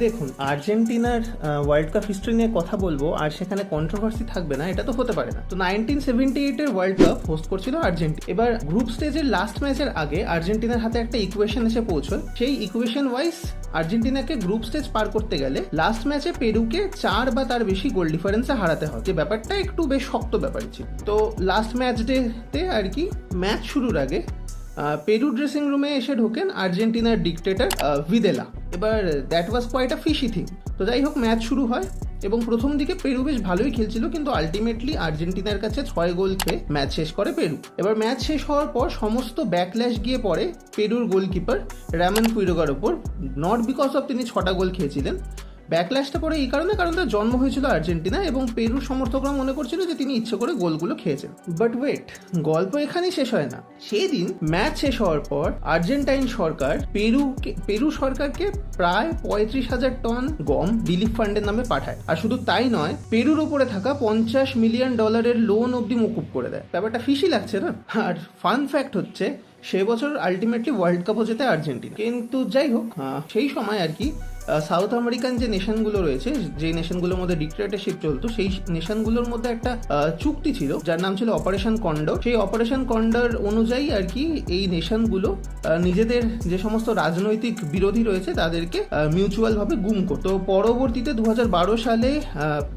দেখুন, আর্জেন্টিনার world cup history নিয়ে কথা বলবো আর সেখানে কন্ট্রোভার্সি থাকবে না, এটা তো হতে পারে না। তো 1978-এর ওয়ার্ল্ড কাপ হোস্ট করছিল আর্জেন্টিনা। এবার গ্রুপ স্টেজের লাস্ট ম্যাচের আগে আর্জেন্টিনার হাতে একটা ইকুয়েশন এসে পৌঁছয়। সেই ইকুয়েশন ওয়াইজ আর্জেন্টিনাকে গ্রুপ স্টেজ পার করতে গেলে লাস্ট ম্যাচে পেরুকে 4 বা তার বেশি গোল ডিফারেন্সে হারাতে হয়, যে ব্যাপারটা একটু বেশ শক্ত ব্যাপার ছিল। তো লাস্ট ম্যাচ ডেতে আর কি ম্যাচ শুরুর আগে পেরু ড্রেসিং রুমে এসে ঢোকেন আর্জেন্টিনার ডিকটেটর ভিদেলা। এবার that was quite a fishy thing. তো যাই হোক, ম্যাচ শুরু হয় এবং প্রথম দিকে পেরু বেশ ভালোই খেলছিল, কিন্তু আলটিমেটলি আর্জেন্টিনার কাছে 6 গোল খেয়ে ম্যাচ শেষ করে পেরু। এবার ম্যাচ শেষ হওয়ার পর সমস্ত ব্যাকল্যাশ গিয়ে পড়ে পেরুর গোলকিপার রামন কুইরোগার ওপর, নট বিকজ অফ তিনি 6টা গোল খেয়েছিলেন। ব্যাকল্যাশটা পরে এই কারণে, কারণ তার জন্ম হয়েছিল আর্জেন্টিনা এবং পেরুর সমর্থকরা মনে করছিল যে তিনি ইচ্ছে করে গোলগুলো খেয়েছেন। বাট ওয়েট, গল্প এখানেই শেষ হয় না। সেই দিন ম্যাচ শেষ হওয়ার পর আর্জেন্টাইন সরকার পেরু সরকারকে প্রায় 35,000 টন গম রিলিফ ফান্ডের নামে পাঠায়। আর শুধু তাই নয়, পেরুর উপরে থাকা $50 মিলিয়ন লোন অব্দি মকুব করে দেয়। ব্যাপারটা ফিশি লাগছে না? আর ফান ফ্যাক্ট হচ্ছে, সে বছর আলটিমেটলি ওয়ার্ল্ড কাপও জেতে আর্জেন্টিনা। কিন্তু যাই হোক, সেই সময় আর কি সাউথ আমেরিকান যে নেশনগুলো রয়েছে, যে নেশনগুলোর মধ্যে ডিক্টেটরশিপ চলতো, সেই নেশনগুলোর মধ্যে একটা চুক্তি ছিল যার নাম ছিল অপারেশন কন্ডর। সেই অপারেশন কন্ডর অনুযায়ী আর কি এই নেশনগুলো নিজেদের যে সমস্ত রাজনৈতিক বিরোধী রয়েছে তাদেরকে মিউচুয়াল ভাবে গুম করতো। পরবর্তীতে 2012 সালে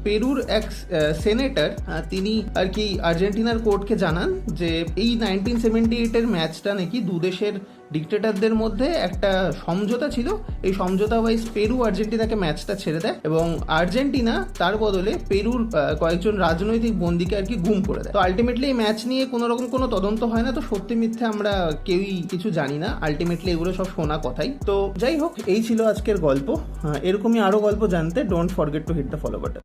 পেরুর এক সেনেটর তিনি আর কি আর্জেন্টিনার কোর্টকে জানান যে এই 1978-এর ম্যাচটা নাকি দুদেশের ডিক্টেটরদের মধ্যে একটা সমঝোতা ছিল। এই সমঝোতা ওয়াইজ পেরু আর্জেন্টিনাকে ম্যাচটা ছেড়ে দেয় এবং আর্জেন্টিনা তার বদলে পেরুর কয়েকজন রাজনৈতিক বন্দীকে আর কি গুম করে দেয়। তো আলটিমেটলি এই ম্যাচ নিয়ে কোনো রকম কোনো তদন্ত হয় না। তো সত্যি মিথ্যে আমরা কেউই কিছু জানি না, আলটিমেটলি এগুলো সব শোনা কথাই। তো যাই হোক, এই ছিল আজকের গল্প। এরকমই আরো গল্প জানতে don't forget to hit the follow button.